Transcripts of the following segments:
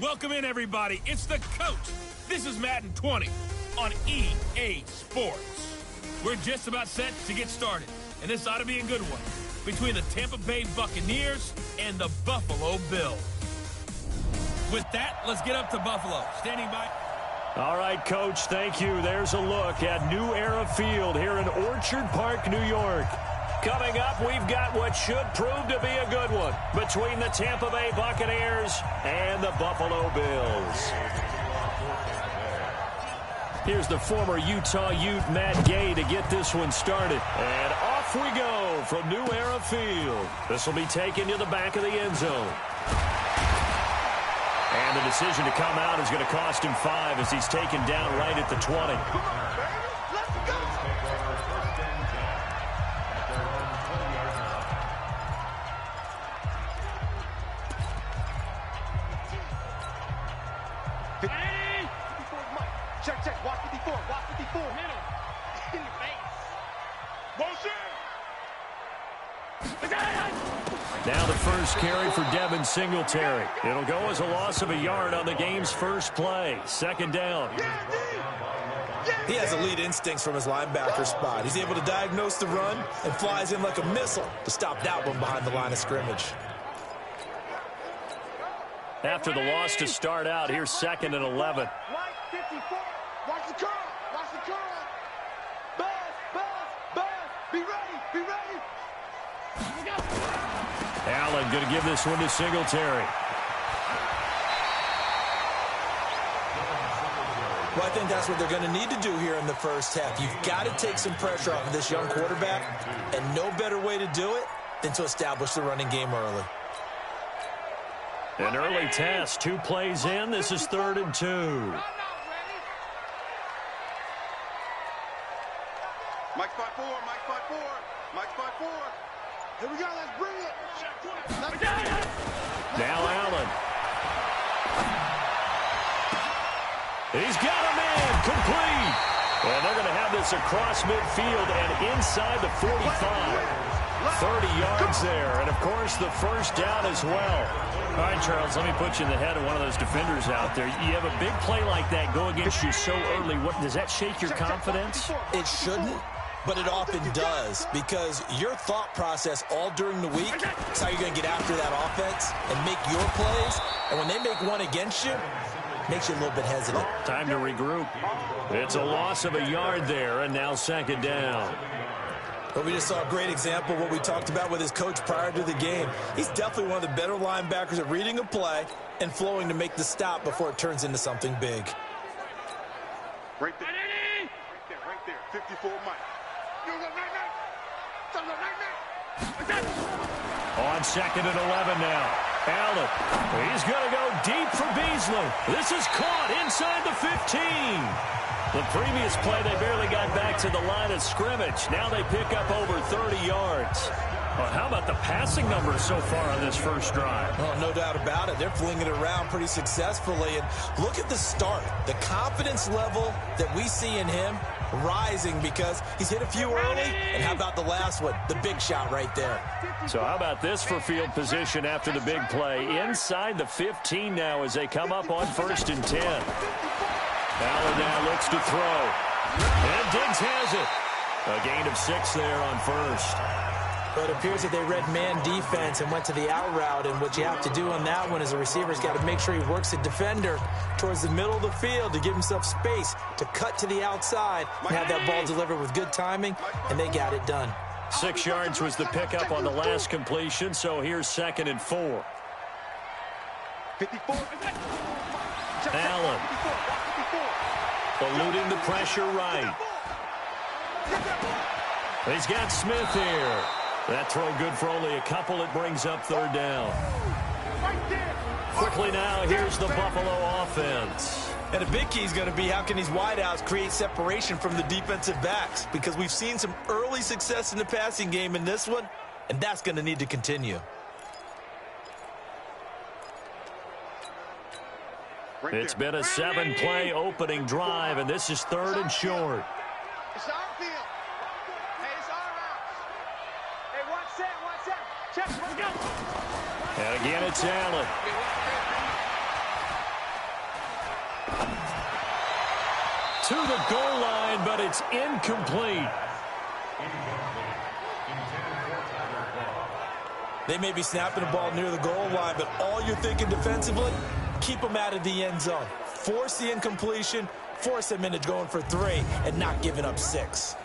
Welcome in, everybody. It's the coach. This is Madden 20 on EA Sports. We're just about set to get started, and this ought to be a good one between the Tampa Bay Buccaneers and the Buffalo Bills. With that, let's get up to Buffalo. Standing by. All right, Coach, thank you. There's a look at New Era Field here in Orchard Park, New York. Coming up, we've got what should prove to be a good one between the Tampa Bay Buccaneers and the Buffalo Bills. Here's the former Utah Ute, Matt Gay, to get this one started. And off we go from New Era Field. This will be taken to the back of the end zone. And the decision to come out is going to cost him 5 as he's taken down right at the 20. Come on, baby. Let's go. Check. Watch 54. Watch 54. Middle. In your face. Motion. Now the first carry for Devin Singletary. It'll go as a loss of a yard on the game's first play. Second down. He has elite instincts from his linebacker spot. He's able to diagnose the run and flies in like a missile to stop that one behind the line of scrimmage. After the loss to start out, here's 2nd and 11. Right, 54. Watch the curl. Watch the curl. Buzz. Be ready. Allen going to give this one to Singletary. Well, I think that's what they're going to need to do here in the first half. You've got to take some pressure off of this young quarterback, and no better way to do it than to establish the running game early. An early test, 2 plays in. This is 3rd and 2. Mike's 5-4. Here we go. Let's bring it. Now Allen. He's got a man complete. And they're going to have this across midfield and inside the 45. 30 yards there. And, of course, the first down as well. All right, Charles, let me put you in the head of one of those defenders out there. You have a big play like that go against you so early. Does that shake your confidence? It shouldn't, but it often does, because your thought process all during the week is how you're going to get after that offense and make your plays. And when they make one against you, it makes you a little bit hesitant. Time to regroup. It's a loss of a yard there, and now 2nd down. But we just saw a great example of what we talked about with his coach prior to the game. He's definitely one of the better linebackers at reading a play and flowing to make the stop before it turns into something big. Right there. 54 Mike. On 2nd and 11 now. Allen. He's going to go deep for Beasley. This is caught inside the 15. The previous play, they barely got back to the line of scrimmage. Now they pick up over 30 yards. Well, how about the passing numbers so far on this first drive? Well, no doubt about it. They're flinging it around pretty successfully. And look at the start. The confidence level that we see in him rising because he's hit a few early. And how about the last one? The big shot right there. So how about this for field position after the big play? Inside the 15 now as they come up on 1st and 10. Allen now looks to throw. And Diggs has it. A gain of 6 there on 1st. But it appears that they read man defense and went to the out route. And what you have to do on that one is a receiver's got to make sure he works the defender towards the middle of the field to give himself space to cut to the outside and have that ball delivered with good timing, and they got it done. 6 yards was the pickup on the last completion, so here's 2nd and 4. 54. Allen. Eluding the pressure right. He's got Smith here. That throw good for only a couple. It brings up 3rd down. Quickly now, here's the Buffalo offense. And a big key is going to be how can these wideouts create separation from the defensive backs, because we've seen some early success in the passing game in this one, and that's going to need to continue. It's been a 7-play opening drive, and this is 3rd and short. It's our field. Hey, it's our house. Hey, watch that. Check, let's go. And again, it's Allen. to the goal line, but it's incomplete. They may be snapping the ball near the goal line, but all you're thinking defensively, keep them out of the end zone. Force the incompletion, force them into going for 3, and not giving up 6.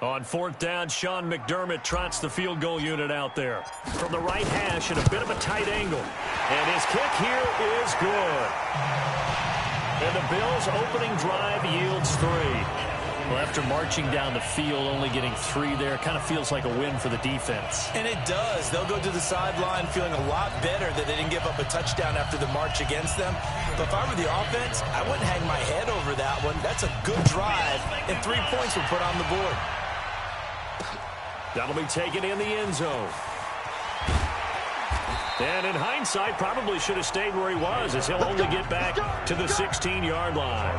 On 4th down, Sean McDermott trots the field goal unit out there. From the right hash at a bit of a tight angle. And his kick here is good. And the Bills' opening drive yields 3. Well, after marching down the field, only getting 3 there, kind of feels like a win for the defense. And it does. They'll go to the sideline feeling a lot better that they didn't give up a touchdown after the march against them. But if I were the offense, I wouldn't hang my head over that one. That's a good drive, and 3 points were put on the board. That'll be taken in the end zone. And in hindsight, probably should have stayed where he was, as he'll only get back to the 16-yard line.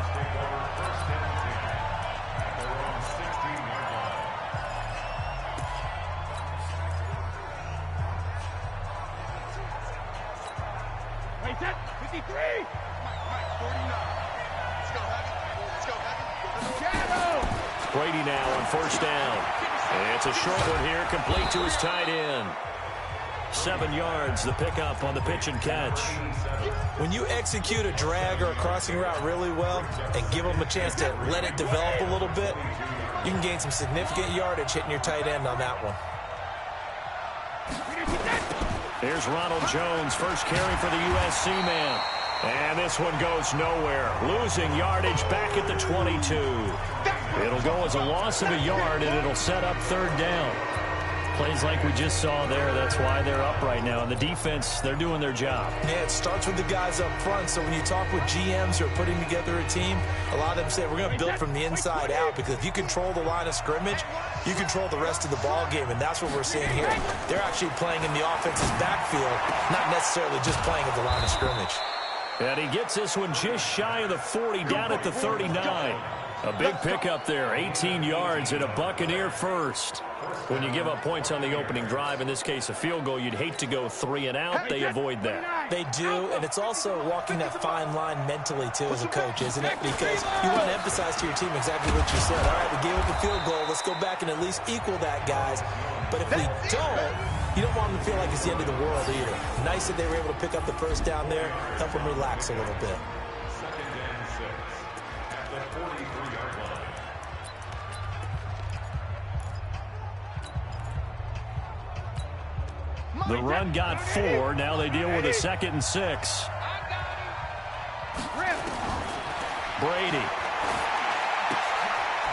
Wait, that 53. Mike, 49. Let's go, Heavy. Let's go, Heavy. Brady now on 1st down. And it's a short one here, complete to his tight end. 7 yards, the pickup on the pitch and catch. When you execute a drag or a crossing route really well and give them a chance to let it develop a little bit, you can gain some significant yardage hitting your tight end on that one. Here's Ronald Jones, first carry for the USC man. And this one goes nowhere. Losing yardage back at the 22. It'll go as a loss of a yard, and it'll set up 3rd down. Plays like we just saw there. That's why they're up right now. And the defense, they're doing their job. Yeah, it starts with the guys up front. So when you talk with GMs who are putting together a team, a lot of them say, we're going to build from the inside out, because if you control the line of scrimmage, you control the rest of the ball game, and that's what we're seeing here. They're actually playing in the offense's backfield, not necessarily just playing at the line of scrimmage. And he gets this one just shy of the 40, down at the 39. A big pickup there, 18 yards and a Buccaneer first. When you give up points on the opening drive, in this case a field goal, you'd hate to go 3 and out. They avoid that. They do, and it's also walking that fine line mentally, too, as a coach, isn't it? Because you want to emphasize to your team exactly what you said. All right, we gave up a field goal. Let's go back and at least equal that, guys. But if we don't, you don't want them to feel like it's the end of the world either. Nice that they were able to pick up the first down there, help them relax a little bit. The run got 4. Now they deal with a 2nd and 6. Brady.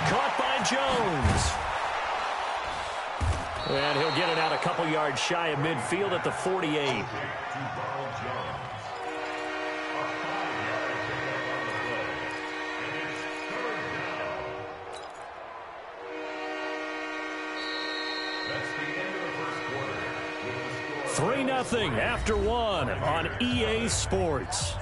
Caught by Jones. And he'll get it out a couple yards shy of midfield at the 48. That's the end of the first quarter. 3-0 after 1 on EA Sports.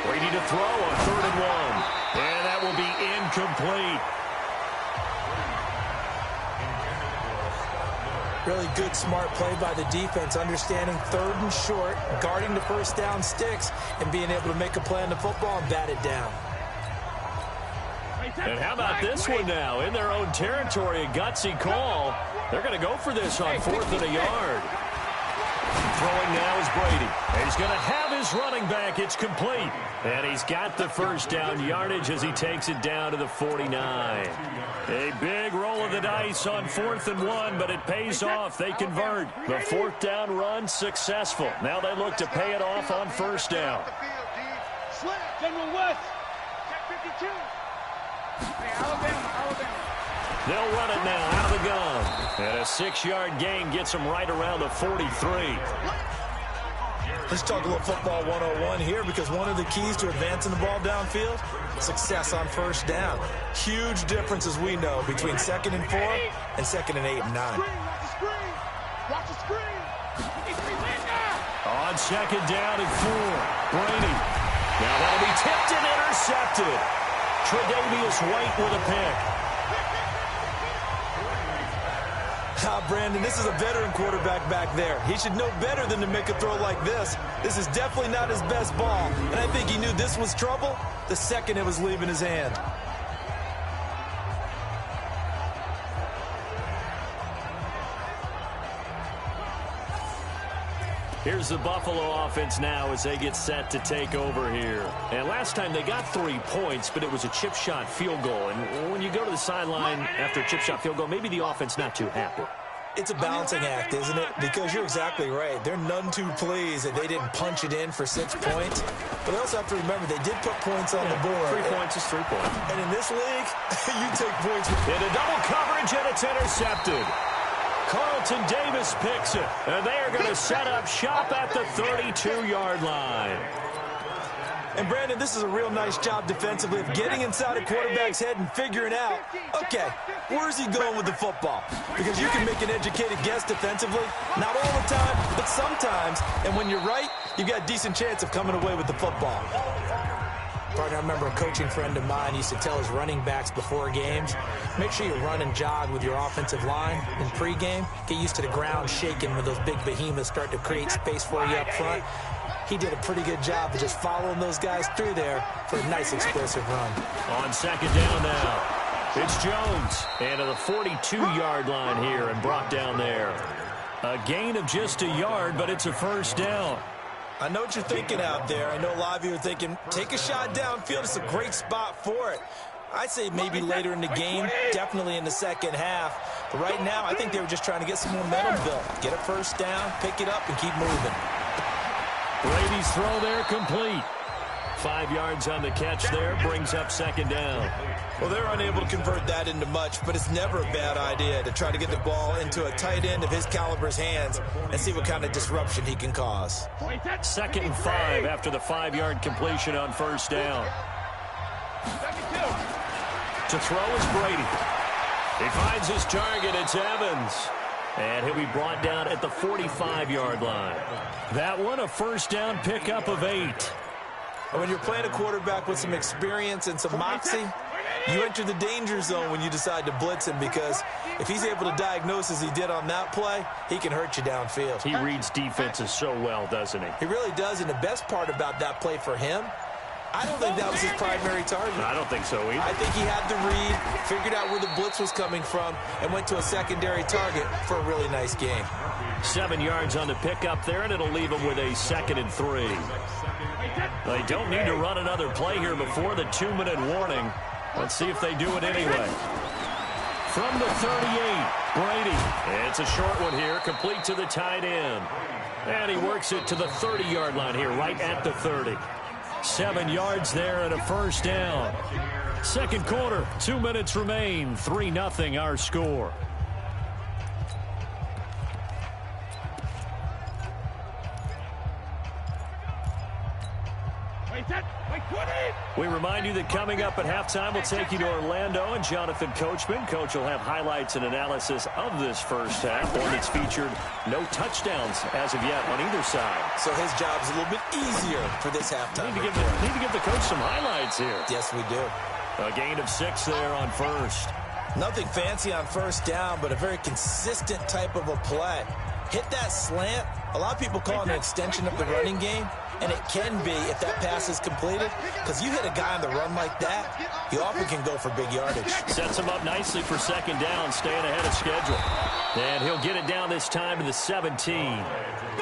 Brady to throw on 3rd and 1. And that will be incomplete. Really good, smart play by the defense, understanding 3rd and short, guarding the first down sticks, and being able to make a play on the football and bat it down. And how about this one now? In their own territory, a gutsy call. They're going to go for this on 4th and a yard. Throwing now is Brady. He's going to have his running back. It's complete. And he's got the first down yardage as he takes it down to the 49. A big roll of the dice on 4th and 1, but it pays off. They convert. The 4th down run successful. Now they look to pay it off on 1st down. General West, 52. Alabama. They'll run it now out of the gun. And a 6-yard gain gets them right around the 43. Let's talk a little football 101 here, because one of the keys to advancing the ball downfield, success on 1st down. Huge difference, as we know, between 2nd and 4 and 2nd and 8 and 9. Watch the screen. On second down and 4, Brady. Now that'll be tipped and intercepted. Tre'Davious White with a pick. Brandon, this is a veteran quarterback back there. He should know better than to make a throw like this. This is definitely not his best ball, and I think he knew this was trouble the second it was leaving his hand. Here's the Buffalo offense now as they get set to take over here. And last time they got 3 points, but it was a chip shot field goal. And when you go to the sideline after a chip shot field goal, maybe the offense not too happy. It's a balancing act, isn't it? Because you're exactly right. They're none too pleased that they didn't punch it in for 6 points. But they also have to remember they did put points on the board. 3 points is 3 points. And in this league, you take points. In a double coverage, and it's intercepted. Carlton Davis picks it, and they are going to set up shop at the 32-yard line. And, Brandon, this is a real nice job defensively of getting inside a quarterback's head and figuring out, okay, where's he going with the football? Because you can make an educated guess defensively, not all the time, but sometimes. And when you're right, you've got a decent chance of coming away with the football. Partner, I remember a coaching friend of mine used to tell his running backs before games, make sure you run and jog with your offensive line in pregame. Get used to the ground shaking when those big behemoths start to create space for you up front. He did a pretty good job of just following those guys through there for a nice explosive run. On second down now, it's Jones. And to the 42-yard line here and brought down there. A gain of just a yard, but it's a first down. I know what you're thinking out there. I know a lot of you are thinking, take a shot downfield. It's a great spot for it. I'd say maybe later in the game, definitely in the second half. But right now, I think they were just trying to get some momentum built. Get a first down, pick it up, and keep moving. Brady's throw there complete. 5 yards on the catch there, brings up second down. Well, they're unable to convert that into much, but it's never a bad idea to try to get the ball into a tight end of his caliber's hands and see what kind of disruption he can cause. Second and 5 after the 5-yard completion on first down. To throw is Brady. He finds his target. It's Evans. And he'll be brought down at the 45-yard line. That one, a first down pickup of 8. When you're playing a quarterback with some experience and some moxie, you enter the danger zone when you decide to blitz him, because if he's able to diagnose as he did on that play, he can hurt you downfield. He reads defenses so well, doesn't he? He really does, and the best part about that play for him, I don't think that was his primary target. I don't think so either. I think he had the read, figured out where the blitz was coming from, and went to a secondary target for a really nice game. 7 yards on the pickup there, and it'll leave him with a 2nd and 3. They don't need to run another play here before the 2-minute warning. Let's see if they do it anyway. From the 38, Brady. It's a short one here, complete to the tight end. And he works it to the 30-yard line here, right at the 30. 7 yards there and a first down. Second quarter, 2 minutes remain. 3-0 our score. We remind you that coming up at halftime, we'll take you to Orlando and Jonathan Coachman. Coach will have highlights and analysis of this first half, one that's featured no touchdowns as of yet on either side. So his job's a little bit easier for this halftime. Need to give the coach some highlights here. Yes, we do. A gain of 6 there on first. Nothing fancy on first down, but a very consistent type of a play. Hit that slant. A lot of people call it an extension of the running game, and it can be if that pass is completed, because you hit a guy on the run like that, he often can go for big yardage. Sets him up nicely for second down, staying ahead of schedule. And he'll get it down this time to the 17.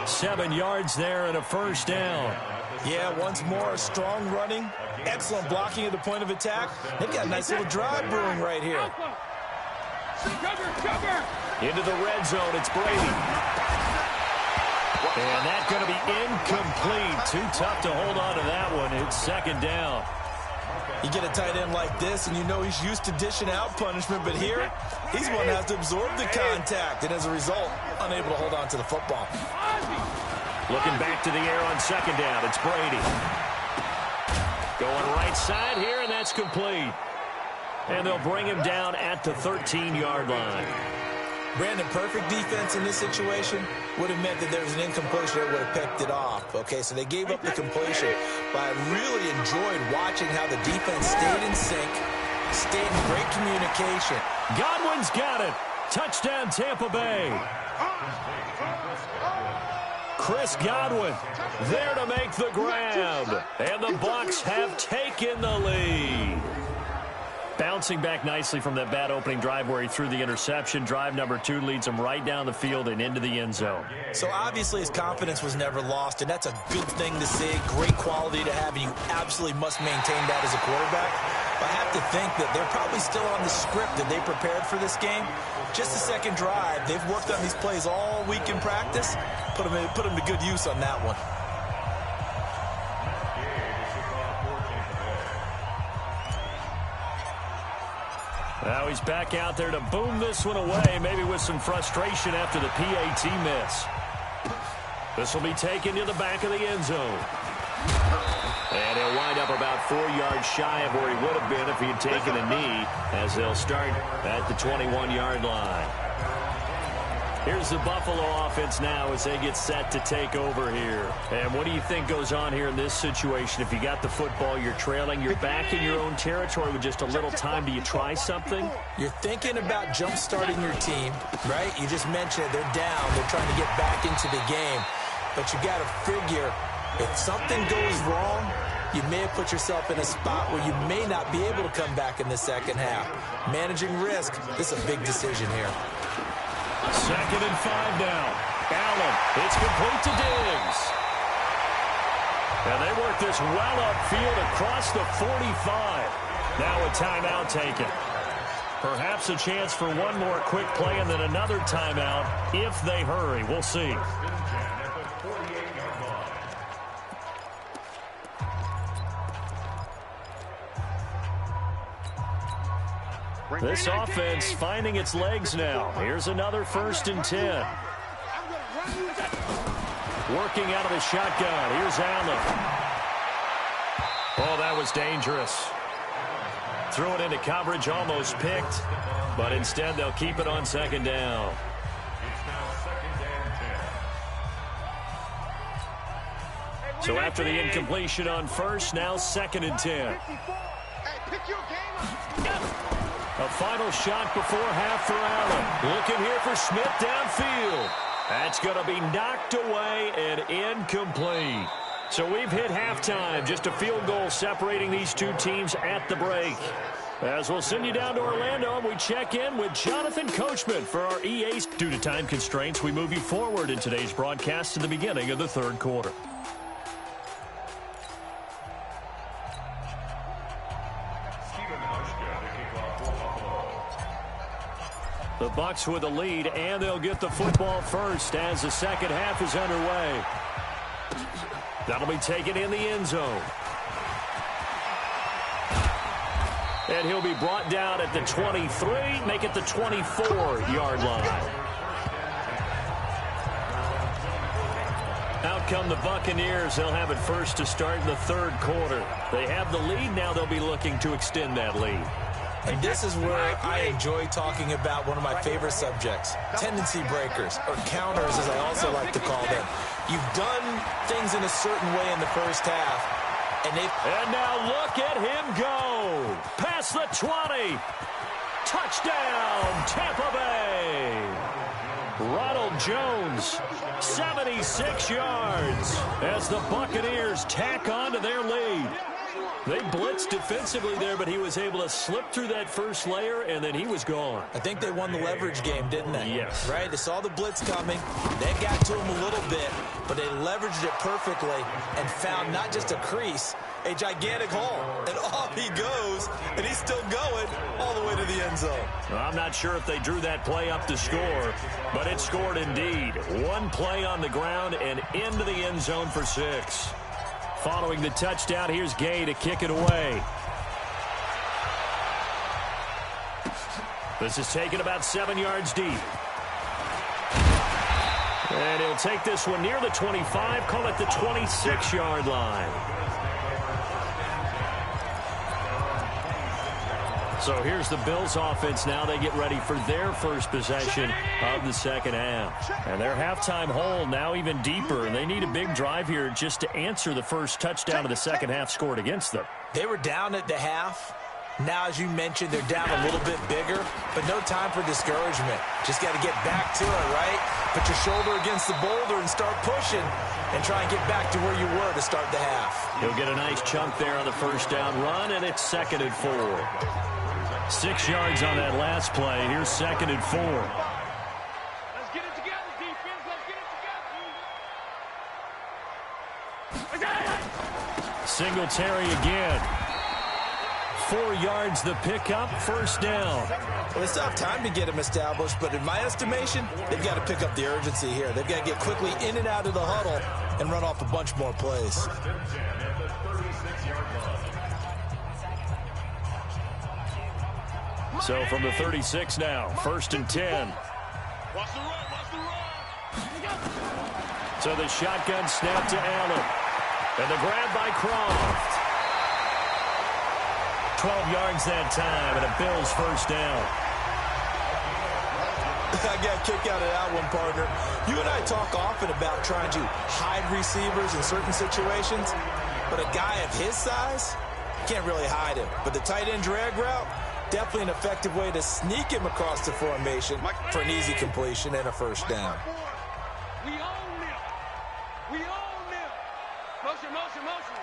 7 yards there and a first down. Yeah, once more, strong running, excellent blocking at the point of attack. They've got a nice little drive brewing right here. Into the red zone, it's Brady. And that's going to be incomplete. Too tough to hold on to that one. It's second down. You get a tight end like this, and you know he's used to dishing out punishment, but here, he's one that has to absorb the contact, and as a result, unable to hold on to the football. Looking back to the air on second down, it's Brady. Going right side here, and that's complete. And they'll bring him down at the 13-yard line. Brandon, perfect defense in this situation would have meant that there was an incompletion that would have picked it off. Okay, so they gave up the completion, but I really enjoyed watching how the defense stayed in sync, stayed in great communication. Godwin's got it. Touchdown, Tampa Bay. Chris Godwin there to make the grab. And the Bucs have taken the lead. Bouncing back nicely from that bad opening drive where he threw the interception. Drive number 2 leads him right down the field and into the end zone. So obviously his confidence was never lost, and that's a good thing to see. Great quality to have, and you absolutely must maintain that as a quarterback. But I have to think that they're probably still on the script that they prepared for this game. Just the second drive. They've worked on these plays all week in practice. Put them to good use on that one. Now he's back out there to boom this one away, maybe with some frustration after the PAT miss. This will be taken to the back of the end zone. And he'll wind up about 4 yards shy of where he would have been if he had taken a knee, as they'll start at the 21-yard line. Here's the Buffalo offense now as they get set to take over here. And what do you think goes on here in this situation? If you got the football, you're trailing, you're back in your own territory with just a little time. Do you try something? You're thinking about jump-starting your team, right? You just mentioned it. They're down. They're trying to get back into the game. But you got to figure, if something goes wrong, you may have put yourself in a spot where you may not be able to come back in the second half. Managing risk, this is a big decision here. 2nd and 5 now. Allen, it's complete to Diggs. And they work this well upfield across the 45. Now a timeout taken. Perhaps a chance for one more quick play and then another timeout if they hurry. We'll see. This offense finding its legs now. Here's another 1st and 10. Working out of the shotgun. Here's Allen. Oh, that was dangerous. Threw it into coverage, almost picked. But instead, they'll keep it on 2nd down. So after the incompletion on 1st, now 2nd and 10. A final shot before half for Allen. Looking here for Smith downfield. That's going to be knocked away and incomplete. So we've hit halftime. Just a field goal separating these two teams at the break. As we'll send you down to Orlando, we check in with Jonathan Coachman for our EA's. Due to time constraints, we move you forward in today's broadcast to the beginning of the 3rd quarter. The Bucs with the lead, and they'll get the football first as the second half is underway. That'll be taken in the end zone. And he'll be brought down at the 23, make it the 24-yard line. Out come the Buccaneers. They'll have it first to start in the 3rd quarter. They have the lead. Now they'll be looking to extend that lead. And this is where I enjoy talking about one of my favorite subjects, tendency breakers, or counters as I also like to call them. You've done things in a certain way in the first half. And now look at him go. Past the 20. Touchdown, Tampa Bay. Ronald Jones, 76 yards as the Buccaneers tack on to their lead. They blitzed defensively there, but he was able to slip through that first layer, and then he was gone. I think they won the leverage game, didn't they? Yes. Right? They saw the blitz coming. They got to him a little bit, but they leveraged it perfectly and found not just a crease, a gigantic hole. And off he goes, and he's still going all the way to the end zone. Well, I'm not sure if they drew that play up to score, but it scored indeed. One play on the ground and into the end zone for 6. Following the touchdown, here's Gay to kick it away. This is taken about 7 yards deep. And he'll take this one near the 25, call it the 26-yard line. So here's the Bills offense now. They get ready for their first possession of the second half. And their halftime hole now even deeper. And they need a big drive here just to answer the first touchdown of the second half scored against them. They were down at the half. Now, as you mentioned, they're down a little bit bigger, but no time for discouragement. Just got to get back to it, right? Put your shoulder against the boulder and start pushing and try and get back to where you were to start the half. He'll get a nice chunk there on the first down run, and it's 2nd and 4. 6 yards on that last play. Here's 2nd and 4. Let's get it together, defense. Let's get it together. Singletary again. 4 yards the pickup, first down. Well, they still have time to get him established, but in my estimation, they've got to pick up the urgency here. They've got to get quickly in and out of the huddle and run off a bunch more plays. So from the 36 now, 1st and 10. Watch the run, watch the run. So the shotgun snap to Allen. And the grab by Croft. 12 yards that time, and a Bills first down. I got a kick out of that one, partner. You and I talk often about trying to hide receivers in certain situations, but a guy of his size, can't really hide him. But the tight end drag route, definitely an effective way to sneak him across the formation for an easy completion and a first down. We own them. We own them. Motion, motion, motion.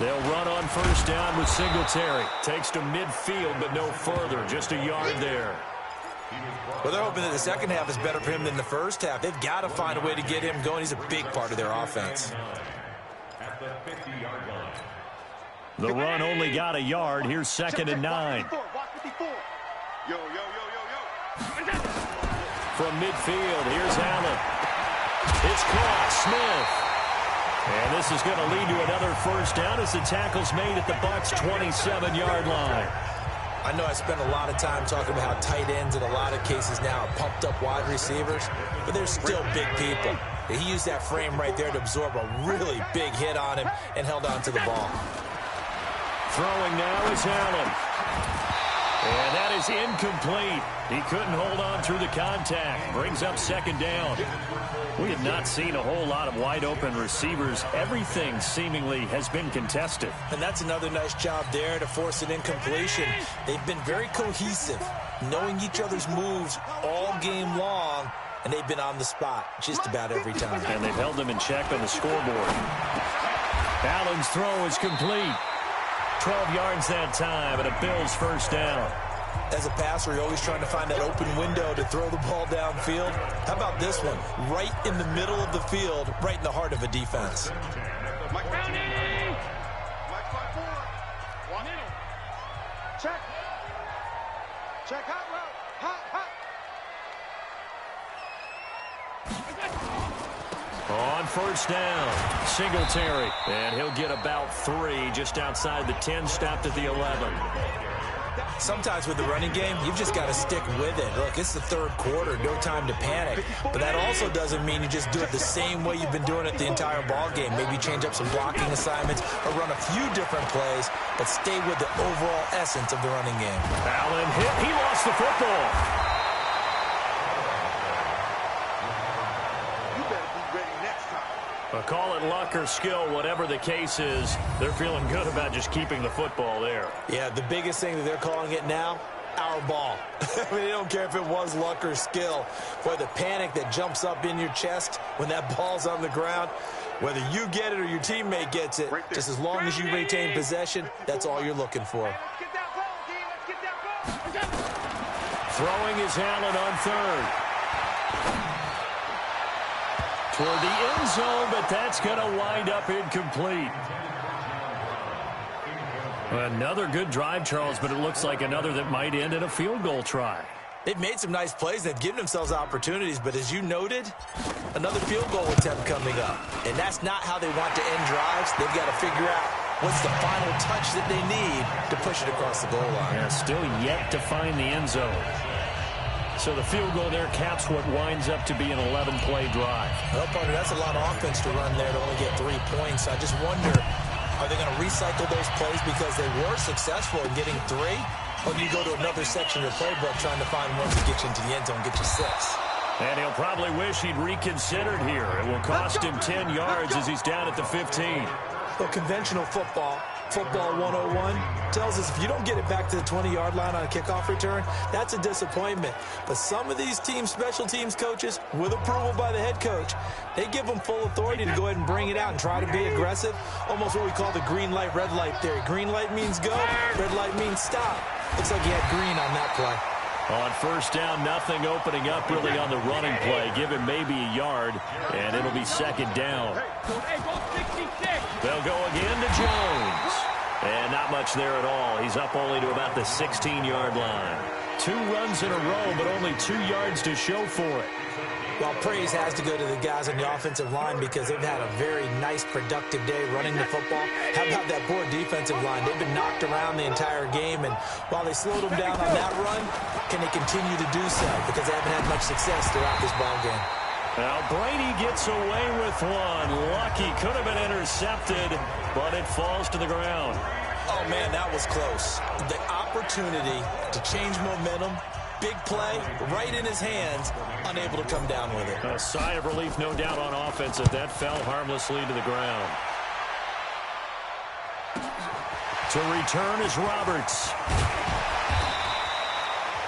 They'll run on first down with Singletary. Takes to midfield, but no further. Just a yard there. Well, they're hoping that the second half is better for him than the first half. They've got to find a way to get him going. He's a big part of their offense. At the 50-yard line. The run only got a yard. Here's 2nd and 9. Watch 54. Yo, yo, yo, yo, yo. From midfield, here's Allen. It's caught. Smith. And this is going to lead to another first down as the tackle's made at the Bucs' 27-yard line. I know I spent a lot of time talking about how tight ends in a lot of cases now are pumped up wide receivers, but they're still big people. He used that frame right there to absorb a really big hit on him and held on to the ball. Throwing now is Allen. And that is incomplete. He couldn't hold on through the contact. Brings up 2nd down. We have not seen a whole lot of wide-open receivers. Everything seemingly has been contested. And that's another nice job there to force an incompletion. They've been very cohesive, knowing each other's moves all game long, and they've been on the spot just about every time. And they've held them in check on the scoreboard. Allen's throw is complete. 12 yards that time, and a Bills first down. As a passer, you're always trying to find that open window to throw the ball downfield. How about this one? Right in the middle of the field, right in the heart of a defense. Mike Browning. Mike 5-4. One in. Check. Check hot route. Hot, hot. On first down, Singletary. And he'll get about 3 just outside the 10, stopped at the 11. Sometimes with the running game, you've just got to stick with it. Look, it's the third quarter, no time to panic. But that also doesn't mean you just do it the same way you've been doing it the entire ball game. Maybe change up some blocking assignments or run a few different plays, but stay with the overall essence of the running game. Allen hit. He lost the football. You better be ready next time. Call it luck or skill, whatever the case is, they're feeling good about just keeping the football there. Yeah, the biggest thing that they're calling it now, our ball. I mean, they don't care if it was luck or skill. Boy, the panic that jumps up in your chest when that ball's on the ground, whether you get it or your teammate gets it, just as long as you retain possession, that's all you're looking for. Let's get that ball, D. Let's get that ball. Throwing is Allen on 3rd. Toward the end zone, but that's going to wind up incomplete. Another good drive, Charles, but it looks like another that might end in a field goal try. They've made some nice plays. They've given themselves opportunities, but as you noted, another field goal attempt coming up. And that's not how they want to end drives. They've got to figure out what's the final touch that they need to push it across the goal line. Yeah, still yet to find the end zone. So the field goal there caps what winds up to be an 11-play drive. Well, partner, that's a lot of offense to run there to only get 3 points. I just wonder, Are they going to recycle those plays because they were successful in getting 3? Or do you go to another section of your playbook trying to find one to get you into the end zone and get you 6? And he'll probably wish he'd reconsidered here. It will cost him 10 yards as he's down at the 15. Well, conventional football 101, tells us if you don't get it back to the 20-yard line on a kickoff return, that's a disappointment. But some of these special teams coaches, with approval by the head coach, they give them full authority to go ahead and bring it out and try to be aggressive. Almost what we call the green light, red light theory. Green light means go, red light means stop. Looks like he had green on that play. On first down, nothing opening up really on the running play. Give him maybe a yard, and it'll be second down. They'll go again to Jones. And not much there at all. He's up only to about the 16-yard line. 2 runs in a row, but only 2 yards to show for it. Well, praise has to go to the guys on the offensive line because they've had a very nice, productive day running the football. How about that poor defensive line? They've been knocked around the entire game, and while they slowed them down on that run, can they continue to do so? Because they haven't had much success throughout this ball game. Now, Brady gets away with one. Lucky, could have been intercepted, but it falls to the ground. Oh, man, that was close. The opportunity to change momentum, big play, right in his hands, unable to come down with it. A sigh of relief, no doubt, on offense as that fell harmlessly to the ground. To return is Roberts.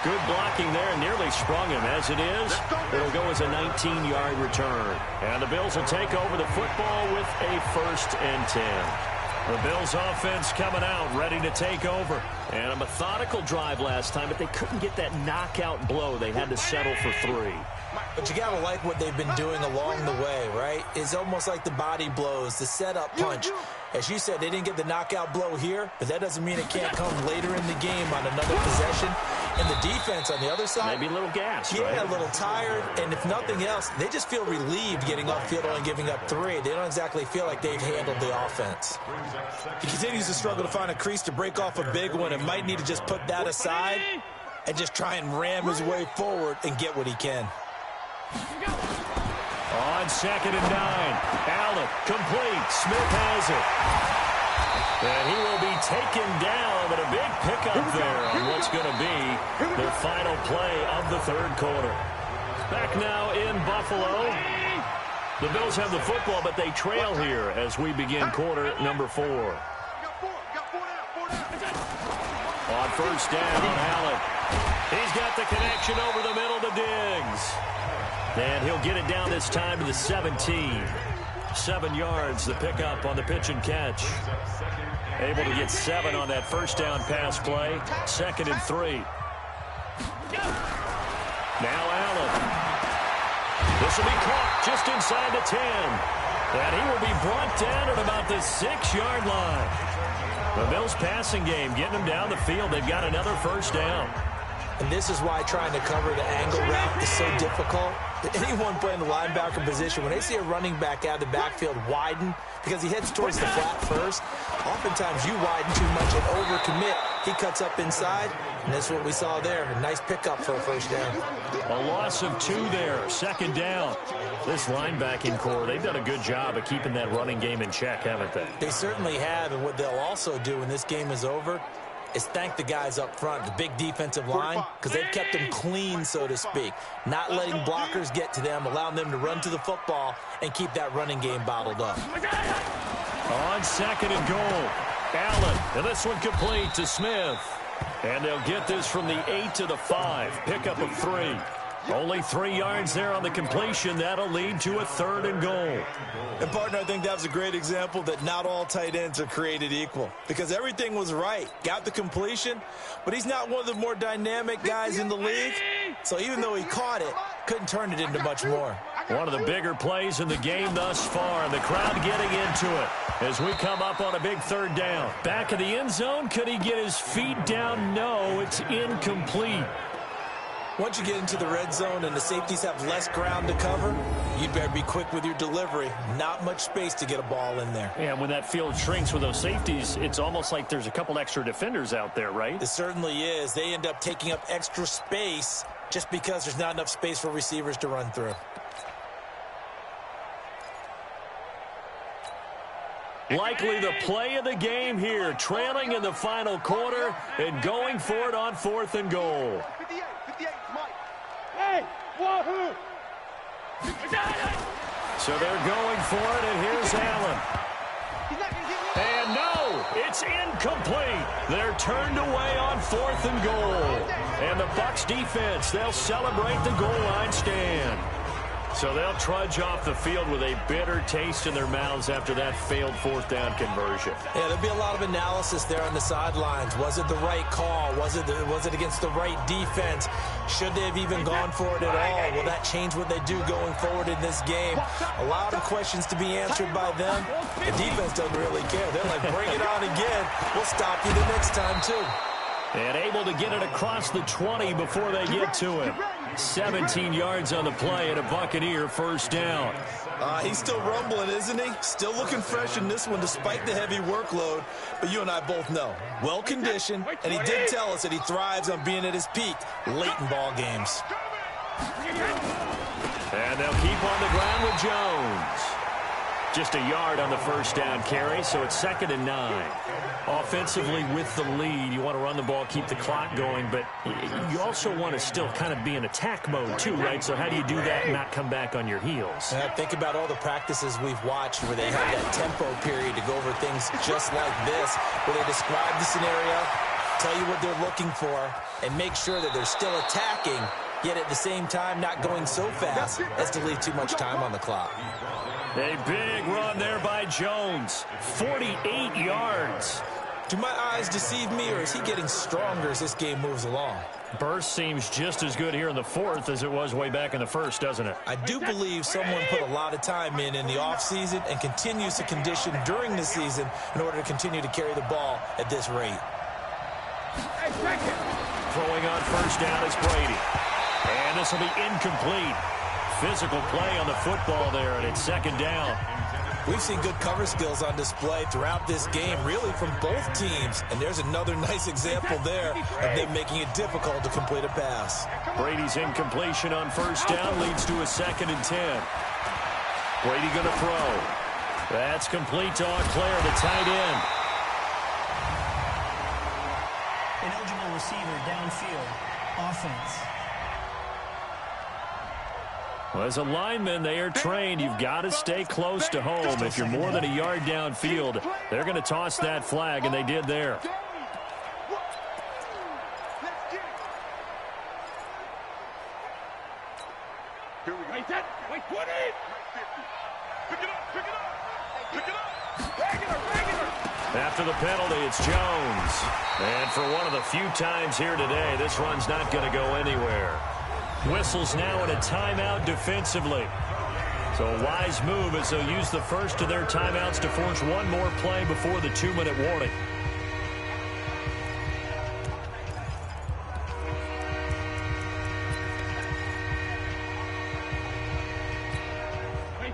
Good blocking there, nearly sprung him. As it is, it'll go as a 19-yard return. And the Bills will take over the football with a 1st and 10. The Bills offense coming out, ready to take over. And a methodical drive last time, but they couldn't get that knockout blow. They had to settle for 3. But you got to like what they've been doing along the way, right? It's almost like the body blows, the setup punch. As you said, they didn't get the knockout blow here, but that doesn't mean it can't come later in the game on another possession. And the defense on the other side, maybe a little gas, yeah, right? A little tired. And if nothing else, they just feel relieved getting off field and giving up 3. They don't exactly feel like they've handled the offense. He continues to struggle to find a crease to break off a big one and might need to just put that aside and just try and ram his way forward and get what he can. On 2nd and 9, Allen complete. Smith has it. And he will be taken down, but a big pickup there on what's going to be their final play of the 3rd quarter. Back now in Buffalo. The Bills have the football, but they trail here as we begin quarter number 4. On first down, Allen. He's got the connection over the middle to Diggs. And he'll get it down this time to the 17. 7 yards, the pickup on the pitch and catch. Able to get 7 on that first down pass play. 2nd and 3. Now Allen. This will be caught just inside the 10. And he will be brought down at about the 6-yard line. The Bills passing game getting them down the field. They've got another first down. And this is why trying to cover the angle route is so difficult. Anyone playing the linebacker position, when they see a running back out of the backfield widen, because he heads towards the flat first, oftentimes you widen too much and overcommit. He cuts up inside, and that's what we saw there. A nice pickup for a first down. A loss of 2 there, 2nd down. This linebacking core, they've done a good job of keeping that running game in check, haven't they? They certainly have, and what they'll also do when this game is over is thank the guys up front, the big defensive line, because they've kept them clean, so to speak. Not letting blockers get to them, allowing them to run to the football and keep that running game bottled up. On 2nd and goal, Allen, and this one complete to Smith. And they'll get this from the 8 to the 5, pickup of 3. Only 3 yards there on the completion. That'll lead to a 3rd and goal. And, partner, I think that was a great example that not all tight ends are created equal, because everything was right. Got the completion, but he's not one of the more dynamic guys in the league. So even though he caught it, couldn't turn it into much more. One of the bigger plays in the game thus far. The crowd getting into it as we come up on a big 3rd down. Back of the end zone. Could he get his feet down? No, it's incomplete. Once you get into the red zone and the safeties have less ground to cover, you'd better be quick with your delivery. Not much space to get a ball in there. Yeah, when that field shrinks with those safeties, it's almost like there's a couple extra defenders out there, right? It certainly is. They end up taking up extra space just because there's not enough space for receivers to run through. Likely the play of the game here, trailing in the final quarter and going for it on 4th and goal. 58, Mike. Hey, wahoo! So they're going for it, and here's Allen. And no, it's incomplete. They're turned away on 4th and goal. And the Bucs defense, they'll celebrate the goal line stand. So they'll trudge off the field with a bitter taste in their mouths after that failed 4th down conversion. Yeah, there'll be a lot of analysis there on the sidelines. Was it the right call? Was it against the right defense? Should they have even gone for it at all? Will that change what they do going forward in this game? A lot of questions to be answered by them. The defense doesn't really care. They're like, bring it on again. We'll stop you the next time, too. And able to get it across the 20 before they get to him. 17 yards on the play and a Buccaneer first down. He's still rumbling, isn't he? Still looking fresh in this one despite the heavy workload. But you and I both know, well-conditioned, and he did tell us that he thrives on being at his peak late in ball games. And they'll keep on the ground with Jones. Just a yard on the first down carry, so it's 2nd and 9. Offensively with the lead, you want to run the ball, keep the clock going, but you also want to still kind of be in attack mode too, right? So how do you do that and not come back on your heels? Think about all the practices we've watched where they have that tempo period to go over things just like this, where they describe the scenario, tell you what they're looking for, and make sure that they're still attacking, yet at the same time not going so fast as to leave too much time on the clock. A big run there by Jones. 48 yards. Do my eyes deceive me, or is he getting stronger as this game moves along? Burst seems just as good here in the 4th as it was way back in the 1st, doesn't it? I do believe someone put a lot of time in the offseason and continues to condition during the season in order to continue to carry the ball at this rate. Throwing on first down is Brady. And this will be incomplete. Physical play on the football there, and it's 2nd down. We've seen good cover skills on display throughout this game, really from both teams. And there's another nice example there of them making it difficult to complete a pass. Brady's incompletion on first down leads to a 2nd and 10. Brady going to throw. That's complete to Auclair, the tight end. An eligible receiver downfield. Offense. Well, as a lineman, they are trained. You've got to stay close to home. If you're more than a yard downfield, they're going to toss that flag, and they did there. Here we go. Wait, what is? Pick it up. Regular. After the penalty, it's Jones. And for one of the few times here today, this run's not going to go anywhere. Whistles now in a timeout defensively. So a wise move as they'll use the first of their timeouts to force one more play before the 2-minute warning.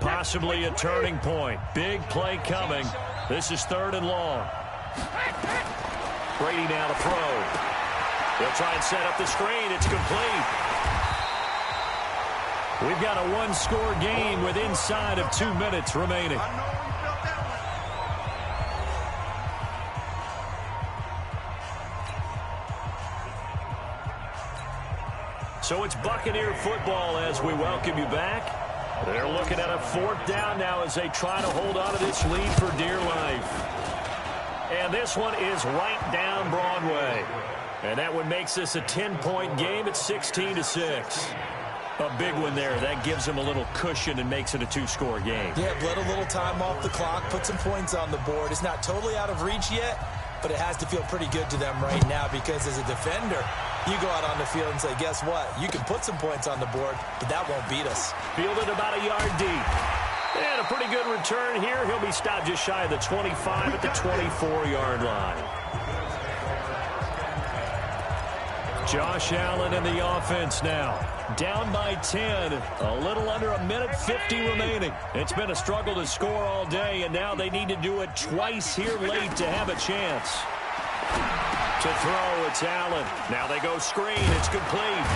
Possibly a turning point. Big play coming. This is 3rd and long. Brady now to throw. They'll try and set up the screen. It's complete. We've got a one-score game with inside of 2 minutes remaining. So it's Buccaneer football as we welcome you back. They're looking at a 4th down now as they try to hold on to this lead for dear life. And this one is right down Broadway. And that one makes this a 10-point game at 16-6. A big one there. That gives them a little cushion and makes it a 2-score game. Yeah, let a little time off the clock, put some points on the board. It's not totally out of reach yet, but it has to feel pretty good to them right now because as a defender, you go out on the field and say, guess what? You can put some points on the board, but that won't beat us. Fielded about a yard deep. And a pretty good return here. He'll be stopped just shy of the 25 at the 24-yard line. Josh Allen in the offense now. Down by 10. A little under a minute 50 remaining. It's been a struggle to score all day, and now they need to do it twice here late to have a chance. To throw, it's Allen. Now they go screen. It's complete.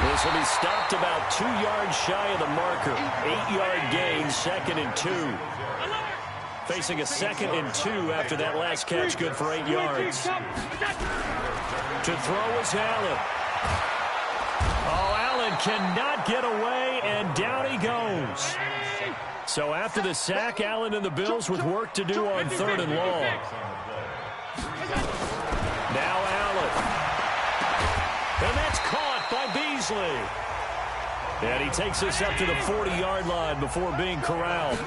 This will be stopped about 2 yards shy of the marker. 8-yard gain, 2nd and 2. Facing a 2nd and 2 after that last catch, good for 8 yards. To throw is Allen. Oh, Allen cannot get away, and down he goes. So after the sack, Allen and the Bills with work to do on 3rd and long. Now Allen. And that's caught by Beasley. And he takes us up to the 40-yard line before being corralled.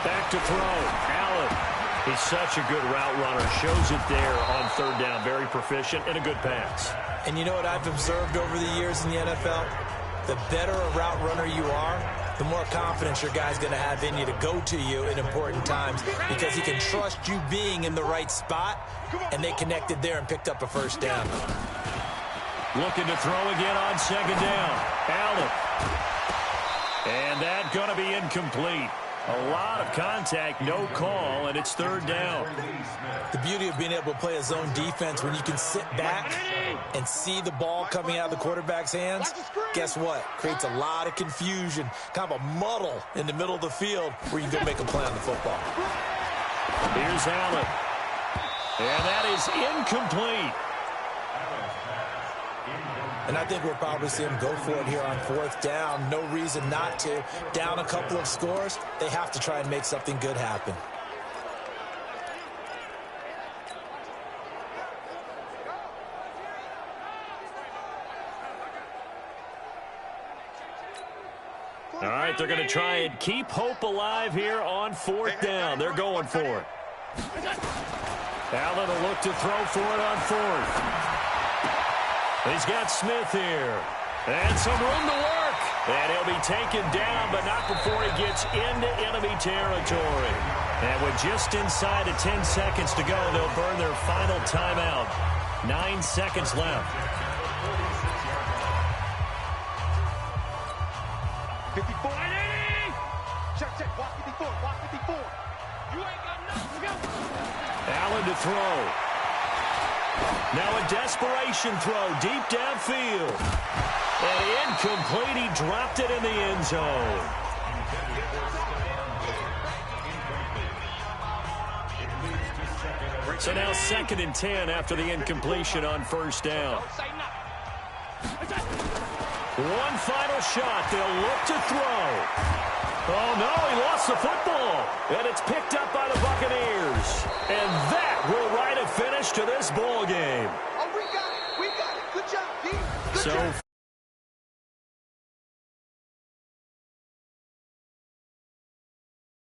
Back to throw. Allen. He's such a good route runner. Shows it there on 3rd down. Very proficient and a good pass. And you know what I've observed over the years in the NFL? The better a route runner you are, the more confidence your guy's going to have in you to go to you in important times because he can trust you being in the right spot, and they connected there and picked up a 1st down. Looking to throw again on 2nd down. Allen. And that's going to be incomplete. A lot of contact, no call, and it's 3rd down. The beauty of being able to play a zone defense when you can sit back and see the ball coming out of the quarterback's hands, guess what? Creates a lot of confusion, kind of a muddle in the middle of the field where you can make a play on the football. Here's Allen. And that is incomplete. And I think we'll probably see him go for it here on 4th down. No reason not to. Down a couple of scores, they have to try and make something good happen. All right, they're going to try and keep hope alive here on 4th down. They're going for it. Allen will look to throw for it on 4th. He's got Smith here. And some room to work. And he'll be taken down, but not before he gets into enemy territory. And with just inside of 10 seconds to go, they'll burn their final timeout. 9 seconds left. 54. Check. Walk 54. Walk 54. You ain't got nothing. Go. Allen to throw. Now a desperation throw deep downfield. And incomplete. He dropped it in the end zone. So now 2nd and 10 after the incompletion on 1st down. One final shot. They'll look to throw. Oh, no, he lost the football. And it's picked up by the Buccaneers. And that will write a finish to this ball game. Oh, we got it. Good job, Pete. Good job.